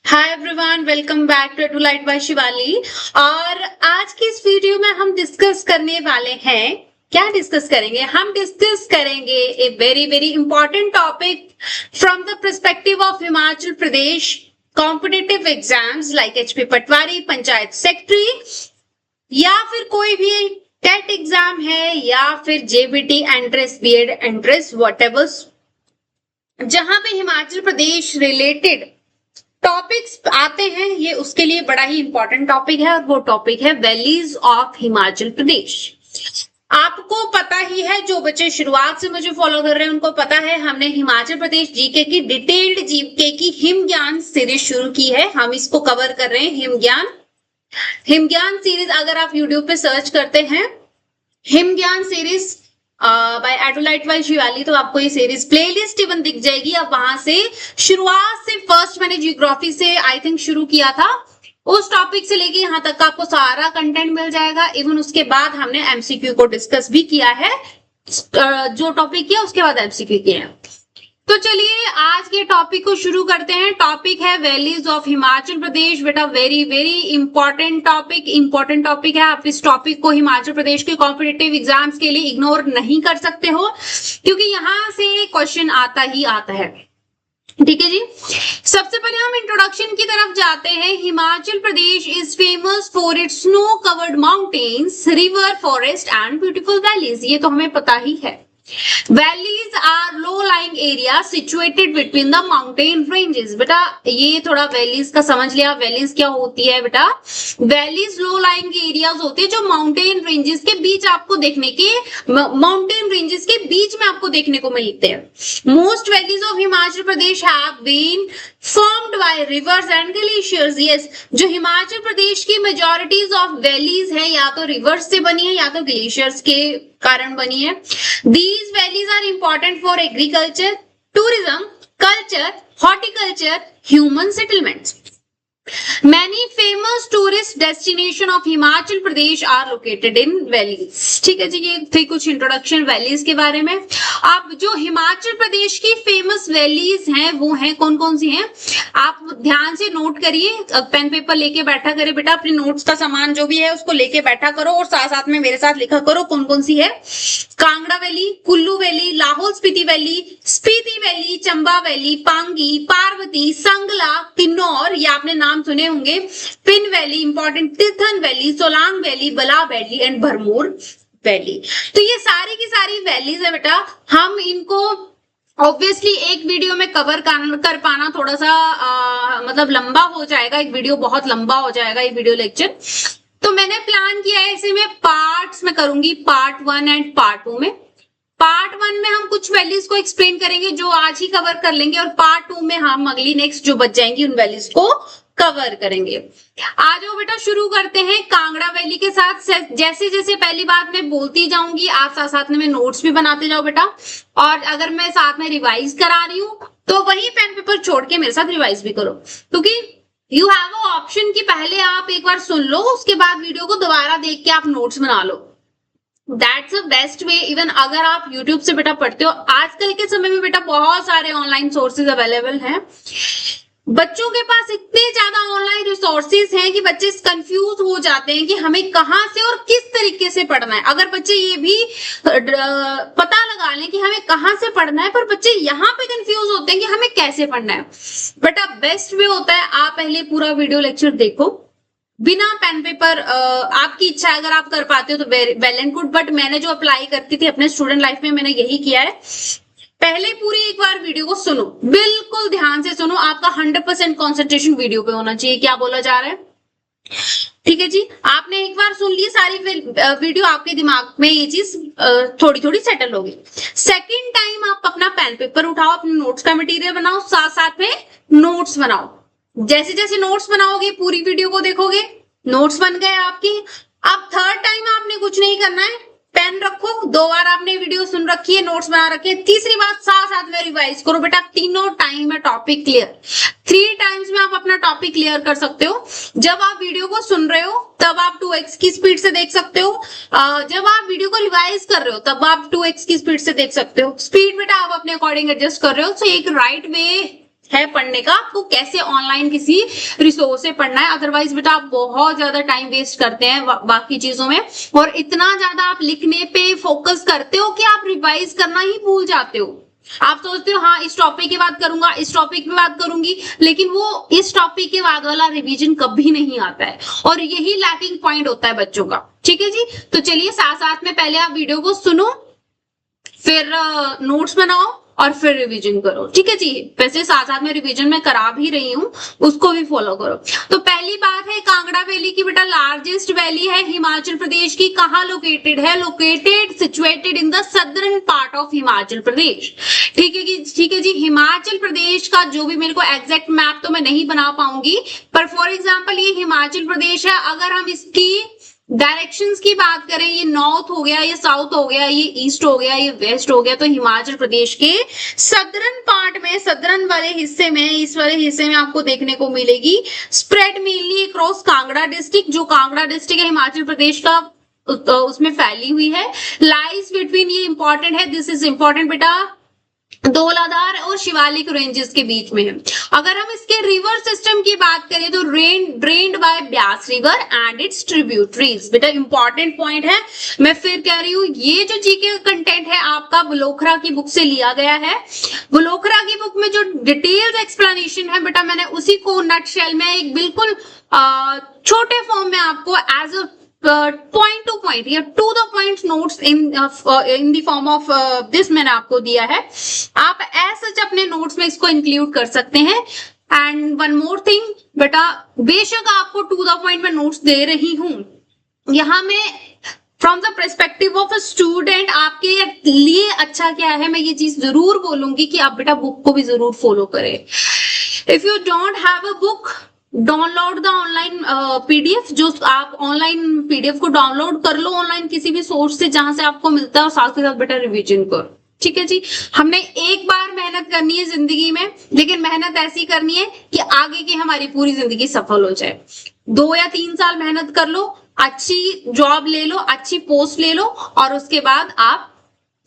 Hi everyone, welcome back to light by Shivali. और आज की इस वीडियो में हम डिस्कस करने वाले हैं, क्या डिस्कस करेंगे? हम डिस्कस करेंगे a very very important topic from the perspective of Himachal Pradesh competitive exams like HP patwari, panchayat secretary या फिर कोई भी टेट एग्जाम है या फिर JBT entrance, BEd entrance, whatever, जहां पे हिमाचल प्रदेश रिलेटेड टॉपिक्स आते हैं, ये उसके लिए बड़ा ही इंपॉर्टेंट टॉपिक है और वो टॉपिक है वैलीज ऑफ हिमाचल प्रदेश। आपको पता ही है, जो बच्चे शुरुआत से मुझे फॉलो कर रहे हैं उनको पता है, हमने हिमाचल प्रदेश जीके की डिटेल्ड जीके की हिम ज्ञान सीरीज शुरू की है। हम इसको कवर कर रहे हैं, हिम ज्ञान सीरीज। अगर आप यूट्यूब पे सर्च करते हैं हिम ज्ञान सीरीज बाय एडुलाइट बाय शिवाली, तो आपको ये सीरीज प्लेलिस्ट इवन दिख जाएगी। अब वहां से शुरुआत से फर्स्ट मैंने जियोग्राफी से आई थिंक शुरू किया था, उस टॉपिक से लेके यहाँ तक का आपको सारा कंटेंट मिल जाएगा। इवन उसके बाद हमने एमसीक्यू को डिस्कस भी किया है, जो टॉपिक किया उसके बाद एमसीक्यू किया है। तो चलिए आज के टॉपिक को शुरू करते हैं। टॉपिक है वैलीज ऑफ हिमाचल प्रदेश। बेटा वेरी वेरी इंपॉर्टेंट टॉपिक है। आप इस टॉपिक को हिमाचल प्रदेश के कॉम्पिटिटिव एग्जाम्स के लिए इग्नोर नहीं कर सकते हो, क्योंकि यहां से क्वेश्चन आता ही आता है। ठीक है जी, सबसे पहले हम इंट्रोडक्शन की तरफ जाते हैं। Himachal Pradesh is famous for its snow covered mountains, river, forest and beautiful valleys. ये तो हमें पता ही है। Valleys are low-lying areas situated between the mountain ranges। बेटा ये थोड़ा वैलीज का समझ लिया। वैलीज क्या होती है बेटा? वैलीज low-lying areas होते हैं जो माउंटेन रेंजेस के बीच आपको देखने के, माउंटेन रेंजेस के बीच में आपको देखने को मिलते हैं। Most valleys of Himachal Pradesh have been formed by rivers and glaciers। yes, जो हिमाचल प्रदेश की मेजॉरिटीज ऑफ वैलीज है या तो रिवर्स से बनी है या तो ग्लेशियर्स के कारण बनी है। These valleys are important for agriculture, tourism, culture, horticulture, human settlements। Many famous tourist destination of Himachal Pradesh are located in valleys। ठीक है जी, ये थी कुछ इंट्रोडक्शन वैलीज के बारे में। अब जो हिमाचल प्रदेश की फेमस वैलीज हैं वो हैं कौन कौन सी हैं, आप ध्यान से नोट करिए। पेन पेपर लेके बैठा करे बेटा, अपने नोट्स का सामान जो भी है उसको लेके बैठा करो और साथ साथ में मेरे साथ लिखा करो कौन कौन सी है। Kangra valley, Kullu valley, Lahaul Spiti valley, Chamba valley, Pangi, Parvati, Sangla, Kinnaur, ये आपने नाम सुने होंगे, pin valley important, Tirthan valley, Solang valley, Bala valley and Bharmour valley. तो ये सारी की सारी वैलीज है बेटा। हम इनको ऑब्वियसली एक वीडियो में कवर कर पाना थोड़ा सा मतलब लंबा हो जाएगा, एक वीडियो बहुत लंबा हो जाएगा ये वीडियो लेक्चर। तो मैंने प्लान किया है इसे मैं पार्ट्स में करूंगी, पार्ट 1 एंड पार्ट 2 में। पार्ट 1 में हम कुछ वैलीज को एक्सप्लेन करेंगे जो आज ही कवर कर लेंगे, और पार्ट 2 में हम अगली नेक्स्ट जो बच जाएंगी उन वैलीज को कवर करेंगे। आ जाओ बेटा, शुरू करते हैं कांगड़ा वैली के साथ। जैसे जैसे पहली बात मैं बोलती जाऊंगी, आप साथ साथ में नोट्स भी बनाते जाओ बेटा। और अगर मैं साथ में रिवाइज करा रही हूँ तो वही पेन पेपर छोड़ के मेरे साथ रिवाइज भी करो, क्योंकि यू हैव अ ऑप्शन कि पहले आप एक बार सुन लो, उसके बाद वीडियो को दोबारा देख के आप नोट्स बना लो। That's the best way. Even अगर आप यूट्यूब से बेटा पढ़ते हो, आजकल के समय में बेटा बहुत सारे ऑनलाइन सोर्सेज अवेलेबल हैं। बच्चों के पास इतने ज्यादा ऑनलाइन रिसोर्सेज हैं कि बच्चे कंफ्यूज हो जाते हैं कि हमें कहां से और किस तरीके से पढ़ना है। अगर बच्चे ये भी पता लगा लें कि हमें कहां से पढ़ना है, पर बच्चे यहाँ पे कंफ्यूज होते हैं कि हमें कैसे पढ़ना है। बट अब बेस्ट वे होता है आप पहले पूरा वीडियो लेक्चर देखो बिना पेन पेपर। आपकी इच्छा अगर आप कर पाते हो तो वेल एंड गुड, बट मैंने जो अप्लाई करती थी अपने स्टूडेंट लाइफ में मैंने यही किया है। पहले पूरी एक बार वीडियो को सुनो, बिल्कुल ध्यान से सुनो। आपका 100% कॉन्सेंट्रेशन वीडियो पे होना चाहिए, क्या बोला जा रहा है। ठीक है जी, आपने एक बार सुन ली सारी वीडियो, आपके दिमाग में ये चीज थोड़ी थोड़ी सेटल होगी। सेकंड टाइम आप अपना पेन पेपर उठाओ, अपने नोट्स का मटेरियल बनाओ, साथ साथ में नोट्स बनाओ। जैसे जैसे नोट्स बनाओगे पूरी वीडियो को देखोगे, नोट्स बन गए आपकी। अब थर्ड टाइम आपने कुछ नहीं करना है, पेन रखो, 2 बार आपने वीडियो सुन रखी है, नोट्स बना रखे, तीसरी बार साथ साथ में रिवाइज करो बेटा। तीनों टाइम में टॉपिक क्लियर, 3 टाइम्स में आप अपना टॉपिक क्लियर कर सकते हो। जब आप वीडियो को सुन रहे हो तब आप 2x की स्पीड से देख सकते हो, जब आप वीडियो को रिवाइज कर रहे हो तब आप 2x की स्पीड से देख सकते हो। स्पीड बेटा आप अपने अकॉर्डिंग एडजस्ट कर रहे हो। तो एक राइट वे है पढ़ने का, आपको कैसे ऑनलाइन किसी रिसोर्स से पढ़ना है। अदरवाइज बेटा आप बहुत ज्यादा टाइम वेस्ट करते हैं बाकी चीजों में, और इतना ज्यादा आप लिखने पे फोकस करते हो कि आप रिवाइज करना ही भूल जाते हो। आप सोचते हो हाँ इस टॉपिक की बात करूंगा, इस टॉपिक पे बात करूंगी, लेकिन वो इस टॉपिक के बाद वाला रिवीजन कभी नहीं आता है, और यही लैकिंग पॉइंट होता है बच्चों का। ठीक है जी, तो चलिए साथ साथ में पहले आप वीडियो को सुनो, फिर नोट्स बनाओ और फिर रिवीजन करो। ठीक है जी, वैसे साथ साथ में रिवीजन में करा भी रही हूँ, उसको भी फॉलो करो। तो पहली बात है कांगड़ा वैली की बेटा, लार्जेस्ट वैली है हिमाचल प्रदेश की। कहाँ लोकेटेड है? Located situated in the southern part of Himachal Pradesh. ठीक है जी, हिमाचल प्रदेश का जो भी, मेरे को एग्जैक्ट मैप तो मैं नहीं बना पाऊंगी, पर फॉर एग्जाम्पल ये हिमाचल प्रदेश है। अगर हम इसकी डायरेक्शंस की बात करें, ये नॉर्थ हो गया, ये साउथ हो गया, ये ईस्ट हो गया, ये वेस्ट हो गया, तो हिमाचल प्रदेश के सदर्न पार्ट में, सदर्न वाले हिस्से में, इस वाले हिस्से में आपको देखने को मिलेगी spread mainly across Kangra district. जो कांगड़ा डिस्ट्रिक्ट है हिमाचल प्रदेश का, उसमें फैली हुई है। लाइज बिटवीन, ये इंपॉर्टेंट है, दिस इज इंपॉर्टेंट बेटा, धौलाधार और शिवालिक रेंजेस के बीच में है। अगर हम इसके रिवर सिस्टम की बात करें तो drained by Beas river and its tributaries. बेटा इंपॉर्टेंट पॉइंट है, मैं फिर कह रही हूँ, ये जो जीके कंटेंट है आपका वोलोखरा की बुक से लिया गया है। वोलोखरा की बुक में जो डिटेल्स एक्सप्लेनेशन है बेटा, मैंने उसी को नटशेल में एक बिल्कुल छोटे फॉर्म में आपको as a point to point या to the point notes in the form of this मैंने आपको दिया है। आप ऐसे अपने नोट्स में इसको इंक्लूड कर सकते हैं। एंड वन मोर थिंग बेटा, बेशक आपको टू द पॉइंट में नोट्स दे रही हूं, यहाँ मैं from the perspective of a student आपके लिए अच्छा क्या है, मैं ये चीज जरूर बोलूंगी कि आप बेटा बुक को भी जरूर फॉलो करें। If you don't have a book, download the online PDF. जो आप ऑनलाइन पीडीएफ को डाउनलोड कर लो ऑनलाइन किसी भी सोर्स से जहां से आपको मिलता है, और साथ के साथ बेटा रिवीजन करो। ठीक है जी, हमने एक बार मेहनत करनी है जिंदगी में, लेकिन मेहनत ऐसी करनी है कि आगे की हमारी पूरी जिंदगी सफल हो जाए। 2 या 3 साल मेहनत कर लो, अच्छी जॉब ले लो, अच्छी पोस्ट ले लो, और उसके बाद आप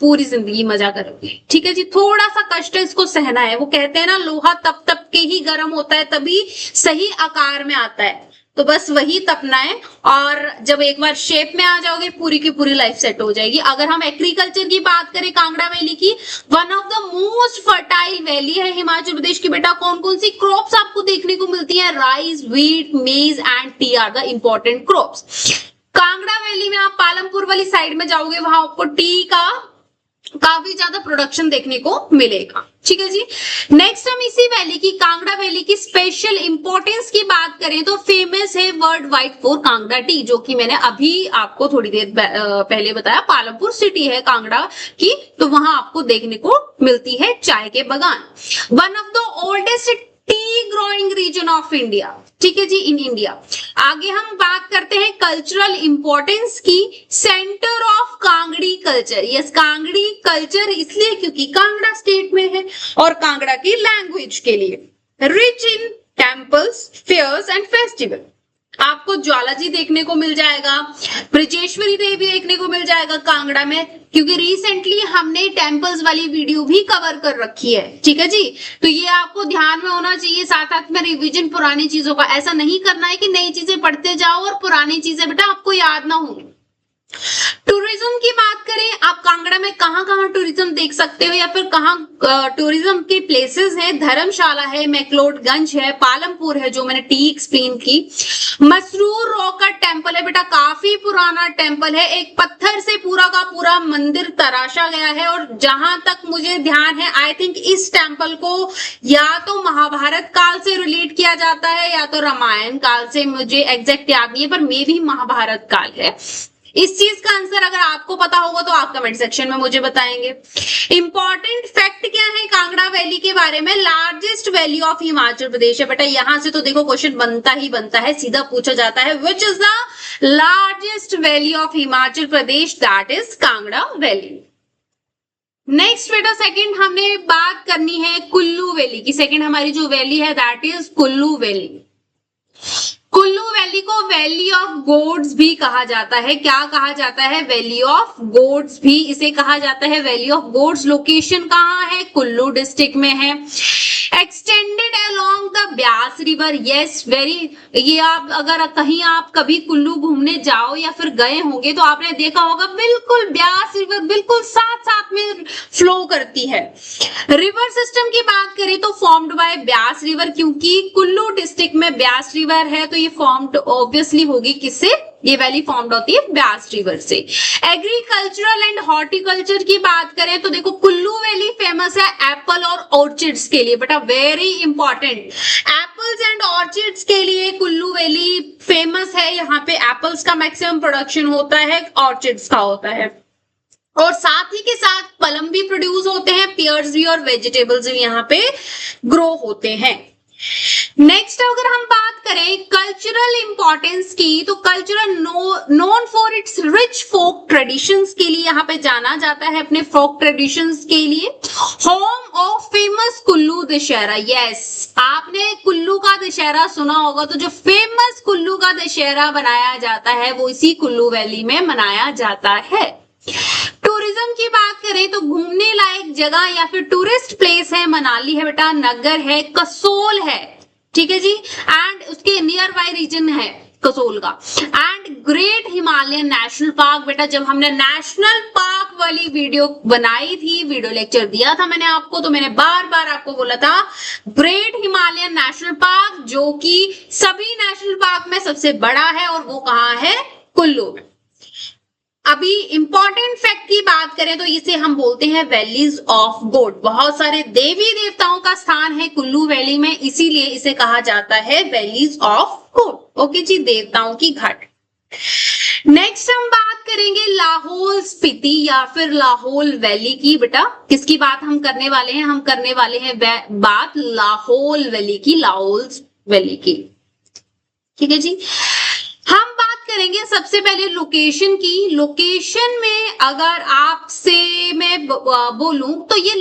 पूरी जिंदगी मजा करोगे। ठीक है जी, थोड़ा सा कष्ट है, इसको सहना है। वो कहते हैं ना, लोहा तप तप के ही गर्म होता है, तभी सही आकार में आता है। तो बस वही तपना है, और जब एक बार शेप में आ जाओगे, पूरी की पूरी लाइफ सेट हो जाएगी। अगर हम एग्रीकल्चर की बात करें, कांगड़ा वैली की one of the most fertile valley है हिमाचल प्रदेश की। बेटा कौन कौन सी क्रॉप्स आपको देखने को मिलती है? राइस, व्हीट, मेज and T R the important crops. Kangra valley में आप पालमपुर वाली साइड में जाओगे, वहां आपको टी का काफी ज्यादा प्रोडक्शन देखने को मिलेगा। ठीक है जी, नेक्स्ट हम इसी वैली की, कांगड़ा वैली की स्पेशल इंपॉर्टेंस की बात करें तो फेमस है world wide for Kangra T, जो कि मैंने अभी आपको थोड़ी देर पहले बताया। पालमपुर सिटी है कांगड़ा की, तो वहां आपको देखने को मिलती है चाय के बागान। One of the oldest tea growing region of India. ठीक है जी, इन इंडिया। आगे हम बात करते हैं कल्चरल इंपॉर्टेंस की, centre of Kangri culture. Yes, Kangri culture इसलिए क्योंकि कांगड़ा स्टेट में है, और कांगड़ा की लैंग्वेज के लिए rich in temples, fairs and festival. आपको ज्वाला जी देखने को मिल जाएगा, ब्रजेश्वरी देवी देखने को मिल जाएगा कांगड़ा में, क्योंकि रिसेंटली हमने टेम्पल्स वाली वीडियो भी कवर कर रखी है। ठीक है जी, तो ये आपको ध्यान में होना चाहिए। साथ साथ में रिवीजन पुरानी चीजों का, ऐसा नहीं करना है कि नई चीजें पढ़ते जाओ और पुरानी चीजें बेटा आपको याद ना हो। टूरिज्म की बात करें, आप कांगड़ा में कहाँ कहाँ टूरिज्म देख सकते हो, या फिर कहाँ टूरिज्म के प्लेसेस हैं? धर्मशाला है, मैक्लोडगंज है, पालमपुर है, जो मैंने टी एक्सप्लेन की। मसरूर रॉक का टेम्पल है बेटा, काफी पुराना टेम्पल है, एक पत्थर से पूरा का पूरा मंदिर तराशा गया है, और जहां तक मुझे ध्यान है, आई थिंक इस टेम्पल को या तो महाभारत काल से रिलेट किया जाता है या तो रामायण काल से, मुझे एग्जैक्ट याद नहीं है, पर मे भी महाभारत काल है। इस चीज का आंसर अगर आपको पता होगा तो आप कमेंट सेक्शन में मुझे बताएंगे। इंपॉर्टेंट फैक्ट क्या है कांगड़ा वैली के बारे में? लार्जेस्ट वैली ऑफ हिमाचल प्रदेश है बेटा। यहां से तो देखो क्वेश्चन बनता ही बनता है, सीधा पूछा जाता है, which is the largest valley of Himachal Pradesh? That is Kangra valley. Next बेटा सेकंड हमने बात करनी है कुल्लू वैली की। सेकंड हमारी जो वैली है that is Kullu valley. Kullu valley को वैली ऑफ गोड्स भी कहा जाता है। क्या कहा जाता है? वैली ऑफ गोड्स भी इसे कहा जाता है। वैली ऑफ गोड्स लोकेशन कहाँ है? कुल्लू डिस्ट्रिक्ट में है। Extended along the Beas river, yes very, ये आप अगर कहीं आप कभी कुल्लू घूमने जाओ या फिर गए होंगे तो आपने देखा होगा बिल्कुल ब्यास रिवर बिल्कुल साथ साथ में फ्लो करती है। रिवर सिस्टम की बात करें तो फॉर्म्ड बाय ब्यास रिवर, क्योंकि कुल्लू डिस्ट्रिक्ट में ब्यास रिवर है तो ये फॉर्म्ड ऑब्वियसली होगी किससे? ये वैली फॉर्म्ड होती है ब्यास रिवर से। एग्रीकल्चरल एंड हॉर्टिकल्चर की बात करें तो देखो कुल्लू वैली फेमस है एप्पल और ऑर्चिड्स के लिए, बेटा very important. Apples and orchids के लिए कुल्लू वैली फेमस है। यहाँ पे एप्पल्स का मैक्सिमम प्रोडक्शन होता है, ऑर्चिड्स का होता है, और साथ ही के साथ पलम भी प्रोड्यूस होते हैं, पियर्स भी और वेजिटेबल्स भी यहाँ पे ग्रो होते हैं। नेक्स्ट अगर हम बात करें कल्चरल इंपॉर्टेंस की तो cultural known for its rich folk traditions के लिए यहाँ पे जाना जाता है, अपने फोक ट्रेडिशंस के लिए। Home of famous Kullu Dussehra, yes आपने कुल्लू का दशहरा सुना होगा, तो जो फेमस कुल्लू का दशहरा बनाया जाता है वो इसी कुल्लू वैली में मनाया जाता है। टूरिज्म की बात करें तो घूमने लायक जगह या फिर टूरिस्ट प्लेस है, मनाली है बेटा, नगर है, कसोल है, ठीक है जी, एंड उसके नियर बाय रीजन है कसोल का, and great Himalayan national park. बेटा जब हमने नेशनल पार्क वाली वीडियो बनाई थी, वीडियो लेक्चर दिया था मैंने आपको, तो मैंने बार बार आपको बोला था ग्रेट हिमालयन नेशनल पार्क जो कि सभी नेशनल पार्क में सबसे बड़ा है, और वो कहाँ है? कुल्लू में। अभी इंपॉर्टेंट फैक्ट की बात करें तो इसे हम बोलते हैं वैलीज ऑफ गोड। बहुत सारे देवी देवताओं का स्थान है कुल्लू वैली में, इसीलिए इसे कहा जाता है वैलीज ऑफ गोड। ओके जी, देवताओं की घाट। नेक्स्ट हम बात करेंगे लाहौल स्पीति या फिर लाहौल वैली की। बेटा किसकी बात हम करने वाले हैं? हम करने वाले हैं बात लाहौल वैली की, लाहौल वैली की, ठीक है जी। हम बात करेंगे सबसे पहले लोकेशन की। लोकेशन में अगर आपसे मैं बोलूं तो ये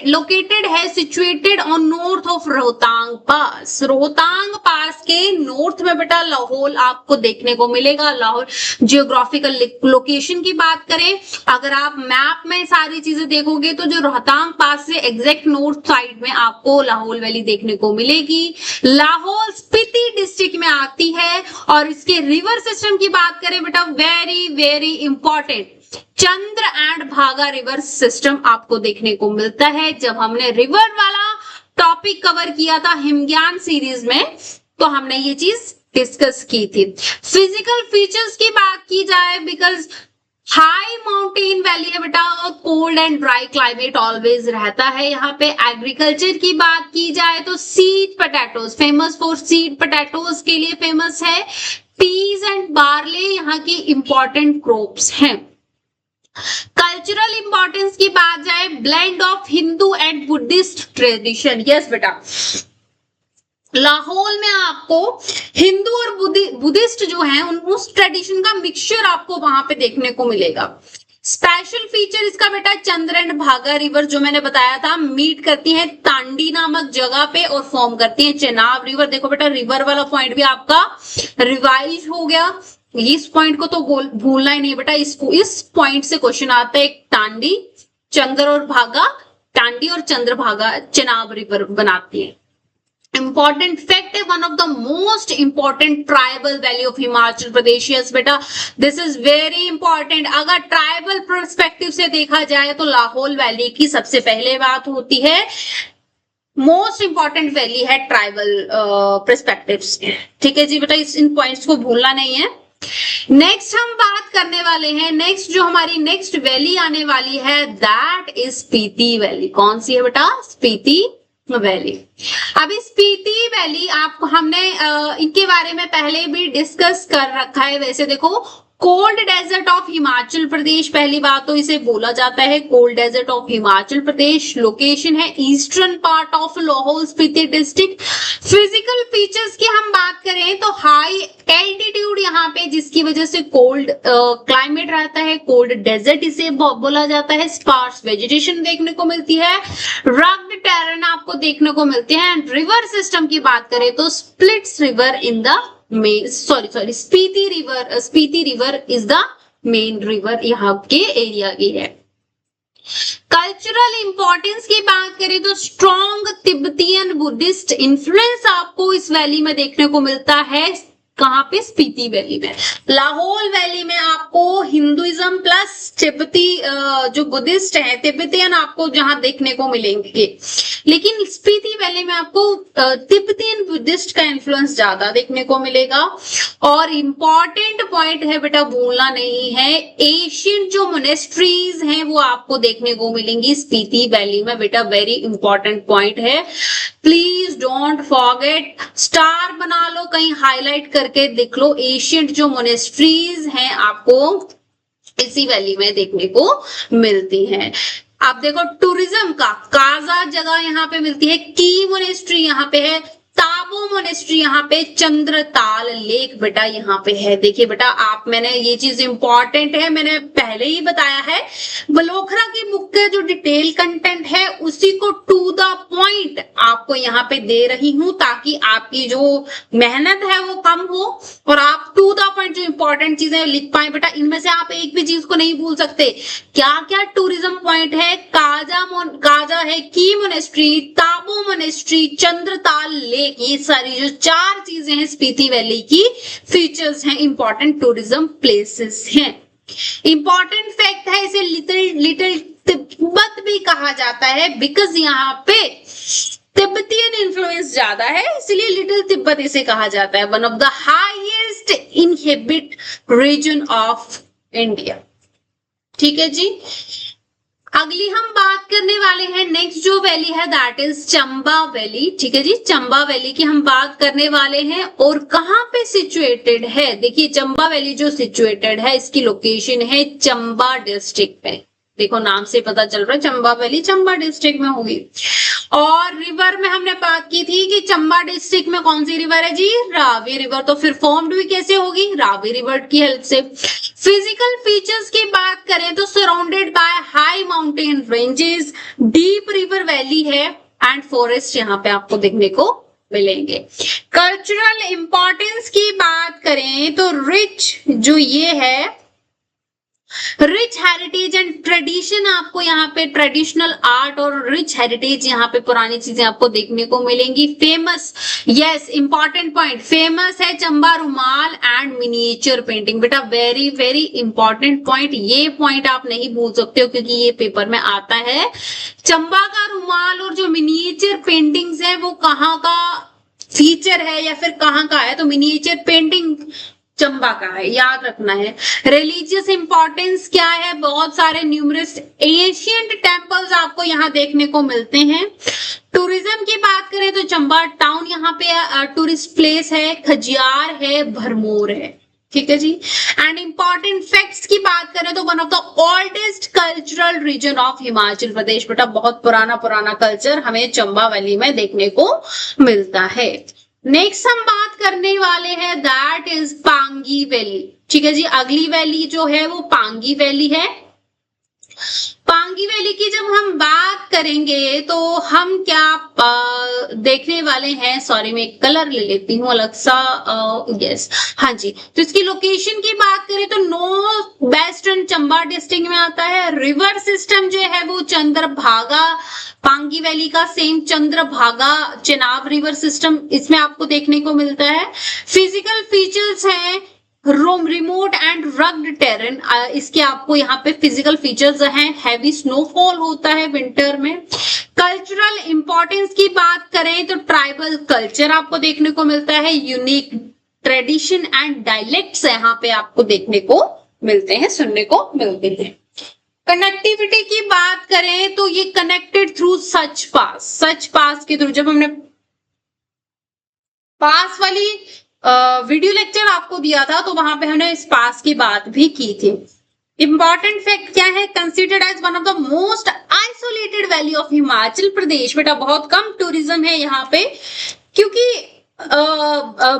लोकेटेड है, situated on north of Rohtang pass. Rohtang pass के नॉर्थ में बेटा लाहौल आपको देखने को मिलेगा। लाहौल जियोग्राफिकल लोकेशन की बात करें, अगर आप मैप में सारी चीजें देखोगे तो जो रोहतांग पास से एग्जैक्ट नॉर्थ साइड में आपको लाहौल वैली देखने को मिलेगी। लाहौल स्पीति डिस्ट्रिक्ट में आती है, और इसके रिवर सिस्टम की बात करें बेटा very very important, Chandra and भागा रिवर सिस्टम आपको देखने को मिलता है। जब हमने रिवर वाला टॉपिक कवर किया था हिमज्ञान सीरीज में तो हमने ये चीज डिस्कस की थी। फिजिकल फीचर्स की बात की जाए, बिकॉज हाई माउंटेन वैली है बेटा, cold and dry climate always रहता है यहाँ पे। एग्रीकल्चर की बात की जाए तो seed potatoes, famous for seed potatoes के लिए फेमस है। पीज एंड बार्ले यहाँ की इंपॉर्टेंट क्रॉप्स हैं। कल्चरल इंपॉर्टेंस की बात जाए, blend of Hindu and Buddhist tradition, yes बेटा लाहौल में आपको हिंदू और बुद्धिस्ट जो है उस ट्रेडिशन का मिक्सचर आपको वहां पे देखने को मिलेगा। स्पेशल फीचर इसका बेटा चंद्र एंड भागा रिवर जो मैंने बताया था मीट करती है तांडी नामक जगह पे और फॉर्म करती है चेनाब रिवर। देखो बेटा रिवर वाला पॉइंट भी आपका रिवाइज हो गया, इस पॉइंट को तो भूलना ही नहीं बेटा। इस पॉइंट से क्वेश्चन आता है, तांडी, चंद्र और भागा, तांडी और चंद्र भागा चेनाब रिवर बनाती है। इंपॉर्टेंट फैक्ट है, one of the most important tribal valley of Himachal Pradesh. Yes बेटा दिस इज वेरी इंपॉर्टेंट। अगर ट्राइबल पर्सपेक्टिव से देखा जाए तो लाहौल वैली की सबसे पहले बात होती है, मोस्ट इंपॉर्टेंट वैली है ट्राइबल पर्सपेक्टिव से, ठीक है जी बेटा, इन पॉइंट्स को भूलना नहीं है। नेक्स्ट हम बात करने वाले हैं, नेक्स्ट जो हमारी नेक्स्ट वैली आने वाली है दैट इज स्पीति वैली। कौन सी है बेटा? स्पीति वैली। अभी स्पीति वैली आप हमने इनके बारे में पहले भी डिस्कस कर रखा है। वैसे देखो cold desert of Himachal Pradesh, पहली बात तो इसे बोला जाता है cold desert of Himachal Pradesh. Location है eastern part of Lahaul Spiti district. Physical features की हम बात करें तो हाई एल्टीट्यूड यहाँ पे जिसकी वजह से कोल्ड क्लाइमेट रहता है, कोल्ड डेजर्ट इसे बोला जाता है। स्पार्स वेजिटेशन देखने को मिलती है, रग्ड टेरेन आपको देखने को मिलते हैं। रिवर सिस्टम की बात करें तो splits river in the main, sorry Spiti river is the main river यहाँ के एरिया की है। कल्चरल इंपॉर्टेंस की बात करें तो स्ट्रॉन्ग तिब्बतियन बुद्धिस्ट इन्फ्लुएंस आपको इस वैली में देखने को मिलता है। कहाँ पे? स्पीति वैली में। लाहौल वैली में आपको हिंदुइज्म प्लस तिब्बती जो बुद्धिस्ट है तिब्बतियन आपको जहां देखने को मिलेंगे, लेकिन स्पीति वैली में आपको तिब्बतियन बुद्धिस्ट का इन्फ्लुएंस ज्यादा देखने को मिलेगा। और इम्पॉर्टेंट पॉइंट है बेटा, भूलना नहीं है, एशियंट जो मोनेस्ट्रीज हैं वो आपको देखने को मिलेंगी स्पीति वैली में बेटा, वेरी इंपॉर्टेंट पॉइंट है, प्लीज डोंट फॉरगेट, स्टार बना लो, कहीं हाईलाइट करके देख लो। एशियंट जो मोनेस्ट्रीज हैं आपको इसी वैली में देखने को मिलती हैं। आप देखो टूरिज्म का काजा जगह यहाँ पे मिलती है, की मोनेस्ट्री यहाँ पे है, ताबो मोनेस्ट्री यहाँ पे, चंद्रताल लेक बेटा यहाँ पे है। देखिए बेटा आप, मैंने ये चीज इंपॉर्टेंट है, मैंने पहले ही बताया है, बलोखरा की बुक के जो डिटेल कंटेंट है उसी को टू द पॉइंट आपको यहाँ पे दे रही हूं, ताकि आपकी जो मेहनत है वो कम हो और आप टू द पॉइंट जो इंपॉर्टेंट चीजें लिख पाए बेटा। इनमें से आप एक भी चीज को नहीं भूल सकते। क्या क्या टूरिज्म पॉइंट है? काजा है, की monastery, Tabo monastery, Chandratal lake, ये सारी जो चार चीजें हैं स्पीति वैली की फीचर्स हैं, इंपॉर्टेंट टूरिज्म प्लेसेस हैं। इंपॉर्टेंट फैक्ट है, इसे लिटिल तिब्बत भी कहा जाता है, बिकॉज यहाँ पे तिब्बतियन इन्फ्लुएंस ज्यादा है, इसलिए लिटिल तिब्बत इसे कहा जाता है। One of the highest inhabit region of India. ठीक है जी। अगली हम बात करने वाले हैं, नेक्स्ट जो वैली है दैट इज चंबा वैली। ठीक है जी, चंबा वैली की हम बात करने वाले हैं और कहाँ पे सिचुएटेड है। देखिए चंबा वैली जो सिचुएटेड है, इसकी लोकेशन है चंबा डिस्ट्रिक्ट में। देखो नाम से पता चल रहा है चंबा वैली चंबा डिस्ट्रिक्ट में होगी। और रिवर में हमने बात की थी कि चंबा डिस्ट्रिक्ट में कौन सी रिवर है जी? रावी रिवर। तो फिर फॉर्म्ड भी कैसे होगी? रावी रिवर की हेल्प से। फिजिकल फीचर्स की बात करें तो surrounded by high mountain ranges, deep river valley है एंड फॉरेस्ट यहाँ पे आपको देखने को मिलेंगे। कल्चरल इंपॉर्टेंस की बात करें तो रिच जो ये है, रिच हेरिटेज एंड ट्रेडिशन, आपको यहाँ पे ट्रेडिशनल आर्ट और रिच हेरिटेज यहाँ पे पुरानी चीजें आपको देखने को मिलेंगी। Famous, yes important point, famous है चंबा रुमाल एंड मिनिएचर पेंटिंग। बेटा वेरी वेरी इंपॉर्टेंट पॉइंट, ये पॉइंट आप नहीं भूल सकते हो क्योंकि ये पेपर में आता है। चंबा का रुमाल और जो मिनिएचर पेंटिंग्स है वो कहाँ का फीचर है या फिर कहाँ का है? तो मिनिएचर पेंटिंग चंबा का है, याद रखना है। रिलीजियस इंपॉर्टेंस क्या है? बहुत सारे न्यूमरस एशियंट टेम्पल्स आपको यहाँ देखने को मिलते हैं। टूरिज्म की बात करें तो चंबा टाउन यहाँ पे टूरिस्ट प्लेस है, खजियार है, भरमौर है। ठीक है जी। एंड इंपॉर्टेंट फैक्ट्स की बात करें तो one of the oldest cultural region of Himachal Pradesh. बेटा बहुत पुराना कल्चर हमें चंबा वैली में देखने को मिलता है। नेक्स्ट हम बात करने वाले हैं दैट इज पांगी वैली। ठीक है जी, अगली वैली जो है वो पांगी वैली है। पांगी वैली की जब हम बात करेंगे तो हम क्या देखने वाले हैं, सॉरी मैं कलर ले लेती हूँ अलग सा, यस हाँ जी। तो इसकी लोकेशन की बात करें तो नॉर्थ वेस्टर्न चंबा डिस्ट्रिक्ट में आता है। रिवर सिस्टम जो है वो चंद्रभागा, पांगी वैली का same Chandrabhaga Chenab river system इसमें आपको देखने को मिलता है। फिजिकल फीचर्स है रिमोट एंड रग्ड टेरेन, इसके आपको यहाँ पे फिजिकल फीचर्स हैं। हैवी स्नोफॉल होता है विंटर में। कल्चरल इंपॉर्टेंस की बात करें तो ट्राइबल कल्चर आपको देखने को मिलता है। यूनिक ट्रेडिशन एंड डायलेक्ट्स यहाँ पे आपको देखने को मिलते हैं, सुनने को मिलते हैं। कनेक्टिविटी की बात करें तो ये कनेक्टेड थ्रू सच पास के थ्रू, जब हमने पास वाली वीडियो लेक्चर आपको दिया था तो वहां पे हमने इस पास की बात भी की थी। इंपॉर्टेंट फैक्ट क्या है? Considered as one of the most isolated valley of Himachal Pradesh. बेटा बहुत कम टूरिज्म है यहाँ पे क्योंकि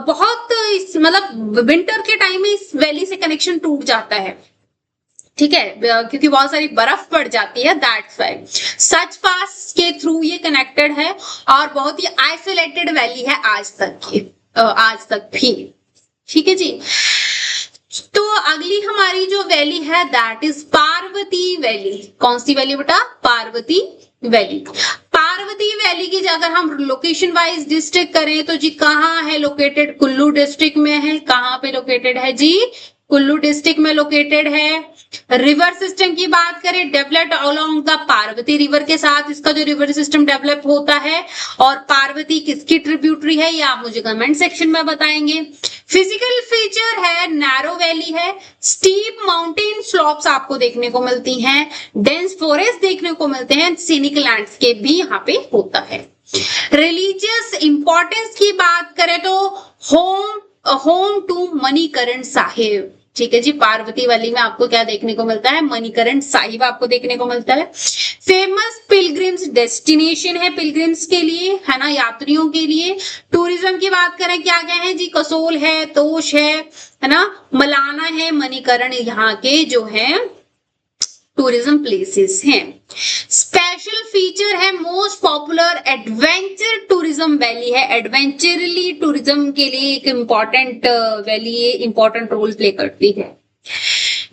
बहुत मतलब विंटर के टाइम में इस वैली से कनेक्शन टूट जाता है। ठीक है, क्योंकि बहुत सारी बर्फ पड़ जाती है, दैट्स व्हाई। सच पास के थ्रू ये कनेक्टेड है और बहुत ही आइसोलेटेड वैली है आज तक भी। ठीक है जी। तो अगली हमारी जो वैली है दैट इज पार्वती वैली। कौन सी वैली बेटा? पार्वती वैली। पार्वती वैली की अगर हम लोकेशन वाइज डिस्ट्रिक्ट करें तो जी कहाँ है लोकेटेड? कुल्लू डिस्ट्रिक्ट में है। कहाँ पे लोकेटेड है जी? कुल्लू डिस्ट्रिक्ट में लोकेटेड है। रिवर सिस्टम की बात करें, developed along the Parvati river के साथ इसका जो रिवर सिस्टम डेवलप होता है। और पार्वती किसकी ट्रिब्यूटरी है ये आप मुझे कमेंट सेक्शन में बताएंगे। फिजिकल फीचर है नैरो वैली है, स्टीप माउंटेन स्लोप्स आपको देखने को मिलती हैं, डेंस फॉरेस्ट देखने को मिलते हैं, सीनिक लैंडस्केप भी यहाँ पे होता है। रिलीजियस इंपॉर्टेंस की बात करें तो होम टू मणिकरण साहिब। ठीक है जी। पार्वती वैली में आपको क्या देखने को मिलता है? मणिकरण साहिब आपको देखने को मिलता है। फेमस पिलग्रिम्स डेस्टिनेशन है पिलग्रिम्स के लिए, है ना, यात्रियों के लिए। टूरिज्म की बात करें क्या क्या है जी? कसोल है, तोश है ना, मलाना है, मणिकरण यहाँ के जो है टूरिज्म प्लेसेस हैं। स्पेशल फीचर है most popular adventure tourism valley है। एडवेंचरली टूरिज्म के लिए एक important valley important role play करती है।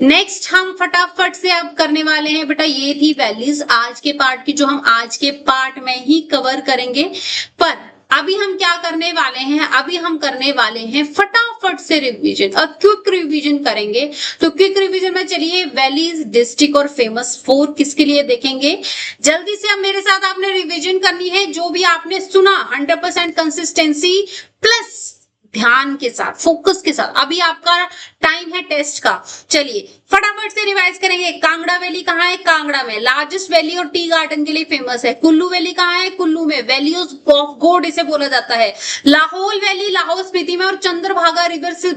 नेक्स्ट हम फटाफट से अब करने वाले हैं बेटा, ये थी वैलीज आज के पार्ट की जो हम आज के पार्ट में ही कवर करेंगे। पर अभी हम क्या करने वाले हैं? अभी हम करने वाले हैं फटाफट से रिवीजन, और क्विक रिवीजन करेंगे। तो क्विक रिवीजन में चलिए वैलीज, डिस्ट्रिक्ट और फेमस फोर किसके लिए देखेंगे। जल्दी से अब मेरे साथ आपने रिवीजन करनी है जो भी आपने सुना 100% कंसिस्टेंसी प्लस ध्यान के साथ, फोकस के साथ। अभी आपका टाइम है टेस्ट का। चलिए फटाफट से रिवाइज करेंगे। कांगड़ा वैली कहाँ है? कांगड़ा में लार्जेस्ट वैली और टी गार्डन के लिए फेमस है। कुल्लू वैली कहाँ है? कुल्लू में, वैली ऑफ गॉड इसे बोला जाता है। लाहौल वैली लाहौल स्पीति में और चंद्रभागा रिवर से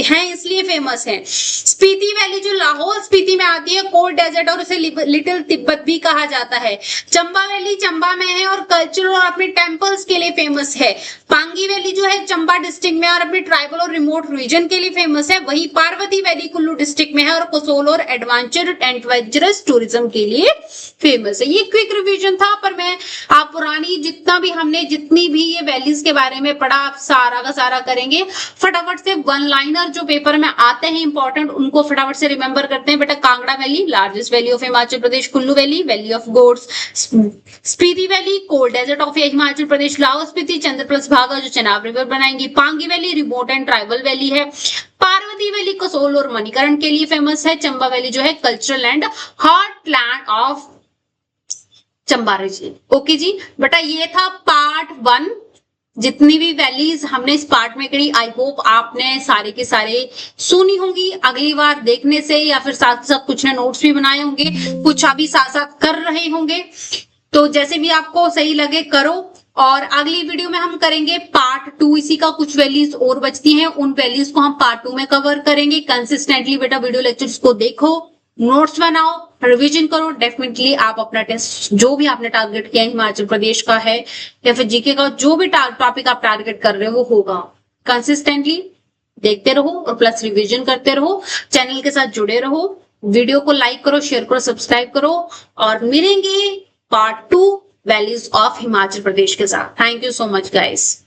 है इसलिए फेमस है। स्पीति वैली जो लाहौल स्पीति में आती है, कोल्ड डेजर्ट और उसे लिटिल तिब्बत भी कहा जाता है। चंबा वैली चंबा में है और कल्चर और अपने टेम्पल्स के लिए फेमस है। पांगी वैली जो है चंबा डिस्ट्रिक्ट में और अपने ट्राइबल और रिमोट रीजन के लिए फेमस है। वही पार्वती वैली कुल्लू डिस्ट्रिक्ट में है और कसोल और एडवेंचरस टूरिज्म के लिए फेमस है। ये क्विक रिवीजन था, पर मैं आप पुरानी जितनी भी ये वैलीज के बारे में पढ़ा आप सारा का सारा करेंगे। फटाफट से वन लाइनर जो पेपर में आते हैं इंपॉर्टेंट उनको फटाफट से रिमेंबर करते हैं बेटा। Kangra valley largest valley of Himachal Pradesh, Kullu valley valley of gods, Spiti valley cold desert of Himachal Pradesh, Lahaul Spiti Chandrabhaga जो चेनाब रिवर बनाएंगी, Pangi valley remote and tribal valley है, पार्वती वैली कसोल और मणिकरण के लिए फेमस है, चंबा वैली जो है cultural and heartland of Chamba region. Okay जी बेटा, ये था पार्ट 1। जितनी भी वैलीज हमने इस पार्ट में करी, आई होप आपने सारे के सारे सुनी होंगी। अगली बार देखने से या फिर साथ साथ कुछ ने नोट्स भी बनाए होंगे, कुछ अभी साथ साथ कर रहे होंगे, तो जैसे भी आपको सही लगे करो। और अगली वीडियो में हम करेंगे पार्ट 2। इसी का कुछ वैल्यूज और बचती हैं, उन वैल्यूज को हम पार्ट 2 में कवर करेंगे। कंसिस्टेंटली बेटा वीडियो लेक्चर्स को देखो, नोट्स बनाओ, रिवीजन करो। डेफिनेटली आप अपना टेस्ट जो भी आपने टारगेट किया हिमाचल प्रदेश का है या फिर जीके का जो भी टॉपिक आप टारगेट कर रहे हो होगा। कंसिस्टेंटली देखते रहो और प्लस रिवीजन करते रहो। चैनल के साथ जुड़े रहो, वीडियो को लाइक करो, शेयर करो, सब्सक्राइब करो और मिलेंगे पार्ट 2 वैल्यूज ऑफ हिमाचल प्रदेश के साथ। Thank you so much guys.